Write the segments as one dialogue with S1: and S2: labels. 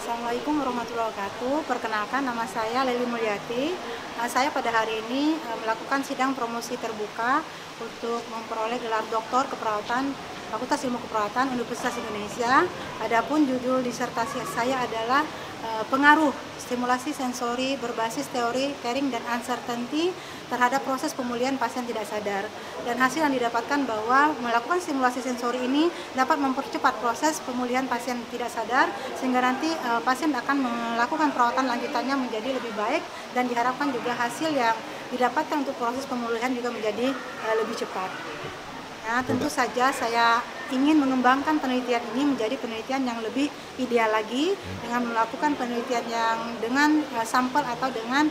S1: Assalamualaikum warahmatullahi wabarakatuh. Perkenalkan, nama saya Leli Mulyati. Saya pada hari ini melakukan sidang promosi terbuka untuk memperoleh gelar doktor keperawatan Fakultas Ilmu Keperawatan Universitas Indonesia. Adapun judul disertasi saya adalah pengaruh stimulasi sensori berbasis teori tearing dan uncertainty terhadap proses pemulihan pasien tidak sadar. Dan hasil yang didapatkan bahwa melakukan stimulasi sensori ini dapat mempercepat proses pemulihan pasien tidak sadar, sehingga nanti pasien akan melakukan perawatan lanjutannya menjadi lebih baik, dan diharapkan juga hasil yang didapatkan untuk proses pemulihan juga menjadi lebih cepat. Nah, tentu saja saya ingin mengembangkan penelitian ini menjadi penelitian yang lebih ideal lagi dengan melakukan penelitian yang dengan sampel atau dengan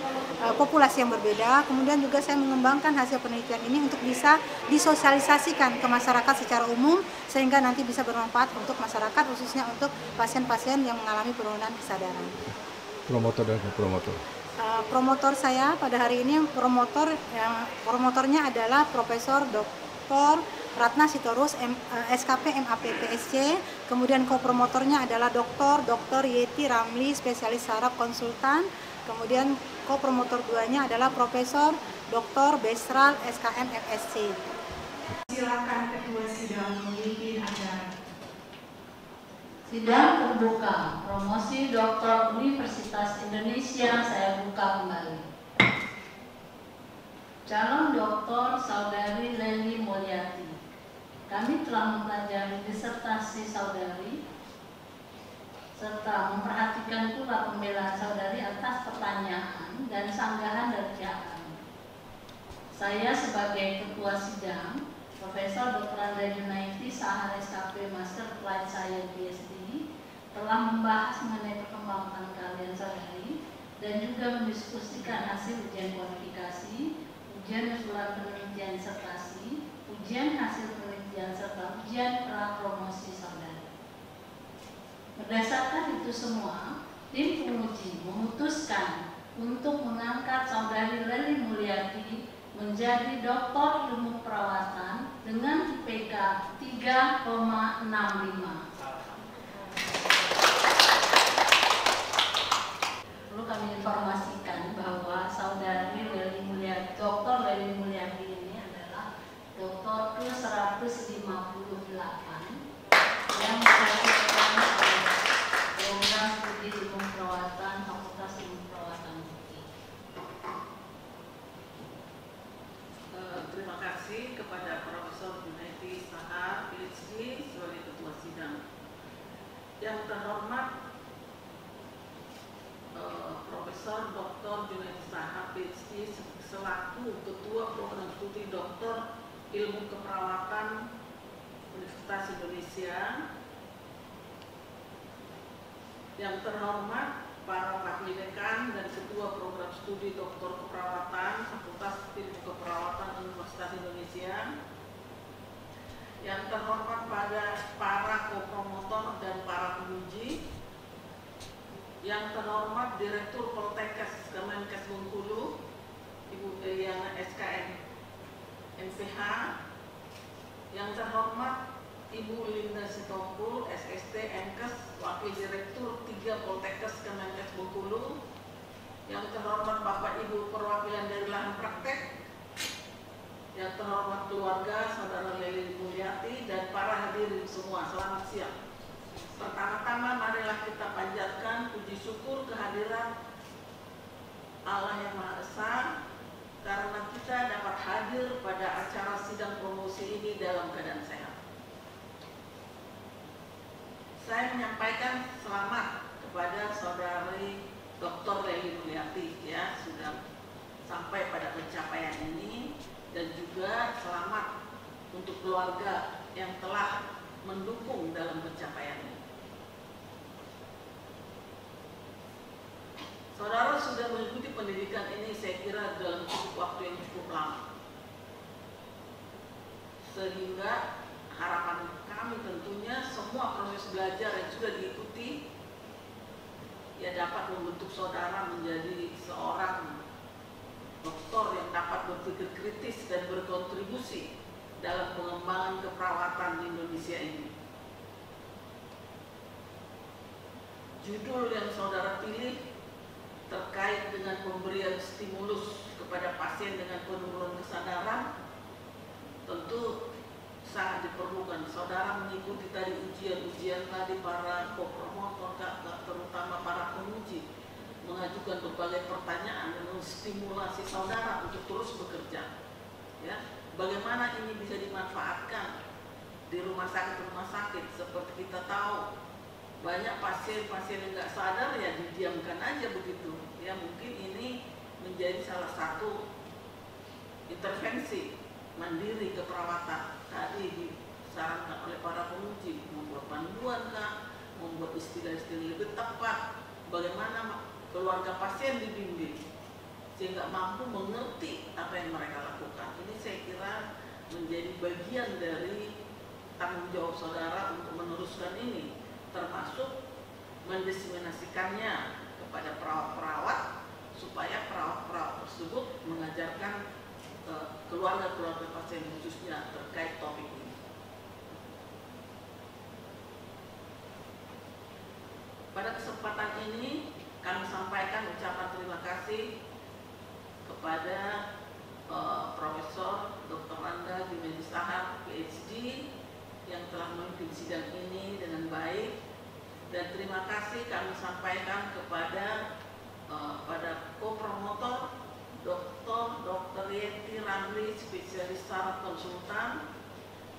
S1: populasi yang berbeda. Kemudian juga saya mengembangkan hasil penelitian ini untuk bisa disosialisasikan ke masyarakat secara umum sehingga nanti bisa bermanfaat untuk masyarakat, khususnya untuk pasien-pasien yang mengalami penurunan kesadaran.
S2: Promotor dan promotor.
S1: Promotor saya pada hari ini promotornya adalah Profesor Dr. Ratna Sitorus, SKP MAP PSC. Kemudian kopromotornya adalah Dr. Yeti Ramli, spesialis saraf konsultan. Kemudian kopromotor 2-nya adalah Profesor Dr. Besral, SKM MSc.
S3: Silakan ketua sidang memimpin acara.
S4: Sidang terbuka promosi Doktor Universitas Indonesia saya buka kembali. Calon Doktor Saudari Leli Mulyati. Kami telah mempelajari disertasi saudari serta memperhatikan pula pembelaan saudari atas pertanyaan dan sanggahan dari pihak kami. Saya sebagai ketua sidang, Profesor Dr. Andrea Junaidi, Sahar SKP Master Applied Science PhD, telah membahas mengenai perkembangan kalian saudari dan juga mendiskusikan hasil ujian kualifikasi, ujian usulan penelitian disertasi, ujian hasil penelitian serta ujian pra-promosi saudari. Berdasarkan itu semua, tim penguji memutuskan untuk mengangkat saudari Leli Mulyati menjadi doktor ilmu perawatan dengan IPK 3,65. Perlu kami informasikan bahwa saudari Leli Mulyati, Doktor Leli Mulyati ini adalah doktor ke-158 yang dihasilkan oleh program studi ilmu perawatan Fakultas Ilmu Perawatan UPI.
S5: Terima kasih kepada Profesor Junaidi Sahar, PhD, sebagai ketua sidang. Yang terhormat Profesor Dr. Junaidi Sahar, PhD, selaku Ketua Program Studi Doktor Ilmu Keperawatan Universitas Indonesia. Yang terhormat para ahli dekan dan Ketua Program Studi Doktor Keperawatan Fakultas Ilmu Keperawatan Universitas Indonesia. Yang terhormat pada para kopromotor dan para penguji. Yang terhormat Direktur Poltekkes Kemenkes Bengkulu, Ibu Yana SKM MPH. Yang terhormat Ibu Linda Sitompul, SST MKes, Wakil Direktur 3 Poltekkes Kemenkes Bengkulu. Yang terhormat Bapak Ibu perwakilan dari lahan praktek. Yang terhormat keluarga Saudara Leli Mulyati dan para hadirin semua, selamat siang. Pertama-tama marilah kita panjatkan puji syukur kehadiran Allah yang Maha Esa karena kita dapat hadir pada acara sidang promosi ini dalam keadaan sehat. Saya menyampaikan selamat kepada saudari Dr. Leli Mulyati, ya, sudah sampai pada pencapaian ini, dan juga selamat untuk keluarga yang telah mendukung dalam pencapaian ini. Saudara sudah mengikuti pendidikan ini saya kira dalam waktu yang cukup lama, sehingga harapan kami tentunya semua proses belajar yang sudah diikuti ya dapat membentuk saudara menjadi seorang doktor yang dapat berpikir kritis dan berkontribusi dalam pengembangan keperawatan di Indonesia ini. judul yang saudara pilih terkait dengan pemberian stimulus kepada pasien dengan penurunan kesadaran, tentu sangat diperlukan. Saudara mengikuti tadi ujian-ujian tadi para co-promotor, terutama para penguji, mengajukan berbagai pertanyaan dan menstimulasi saudara untuk terus bekerja. Ya, bagaimana ini bisa dimanfaatkan di rumah sakit seperti kita tahu banyak pasien-pasien yang nggak sadar ya didiamkan aja begitu. Ya mungkin ini menjadi salah satu intervensi mandiri keperawatan. Tadi disarankan oleh para penguji membuat panduan kah, membuat istilah-istilah lebih tepat, bagaimana keluarga pasien dibimbing sehingga mampu mengerti apa yang mereka lakukan. Ini saya kira menjadi bagian dari tanggung jawab saudara untuk meneruskan ini, termasuk mendiseminasikannya kepada perawat-perawat supaya perawat-perawat tersebut mengajarkan keluarga-keluarga pasien khususnya terkait topik ini. Pada kesempatan ini kami sampaikan ucapan terima kasih kepada Profesor Dr. Randa Junaidi Shahar, PhD, yang telah memimpin sidang ini dengan baik, dan terima kasih kami sampaikan kepada pada co-promotor Dr. Yeti Ramli, spesialis saraf konsultan,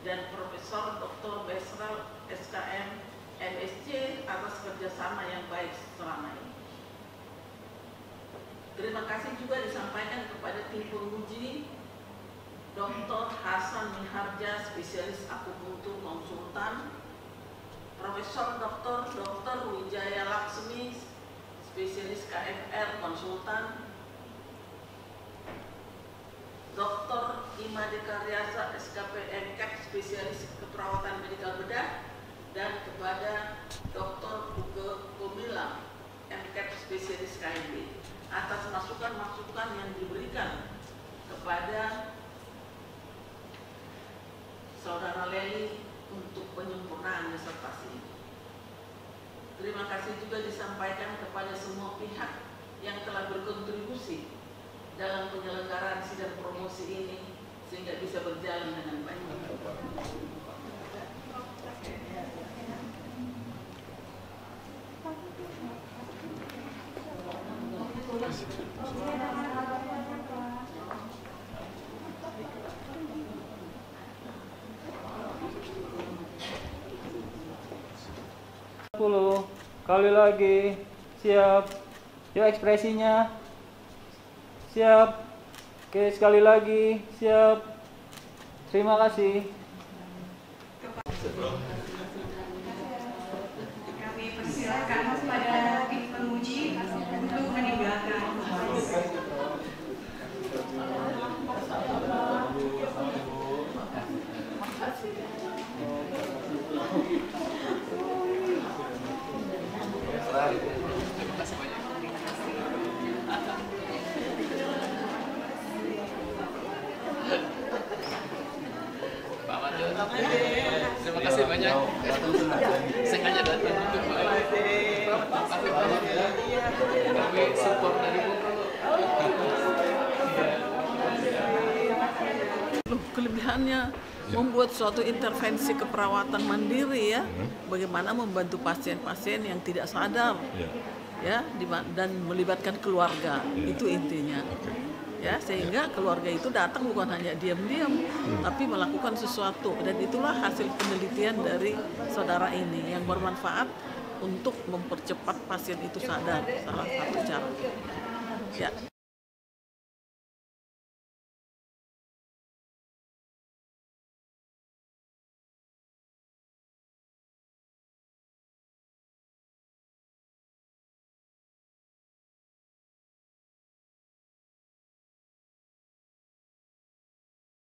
S5: dan Profesor Dr. Besral SKM MSc atas kerjasama yang baik selama ini. Terima kasih juga disampaikan kepada tim penguji Dr. Hasan Miharja, spesialis akupunktur konsultan, Profesor Dr. Wijaya Laksmi, spesialis KFR konsultan, Dr. Imade Karyasa, SKP MKEP, spesialis keperawatan medikal bedah, dan kepada Dr. Uge Komila, MKEP, spesialis KMB, atas masukan-masukan yang diberikan kepada Saudara Leli untuk penyempurnaan disertasi. Terima kasih juga disampaikan kepada semua pihak yang telah berkontribusi dalam penyelenggaraan sidang promosi ini sehingga bisa berjalan dengan baik.
S6: Kali lagi, siap. Yuk ekspresinya, siap. Oke, sekali lagi, siap. Terima kasih.
S3: Kami persilakan pada tim penguji untuk meninggalkan.
S7: Terima kasih banyak. Sengaja datang untuk kami support dari
S5: Kelebihannya membuat suatu intervensi keperawatan mandiri ya, bagaimana membantu pasien-pasien yang tidak sadar ya, dan melibatkan keluarga, itu intinya. Ya, sehingga keluarga itu datang bukan hanya diam-diam, tapi melakukan sesuatu, dan itulah hasil penelitian dari saudara ini yang bermanfaat untuk mempercepat pasien itu sadar, salah satu cara. Ya.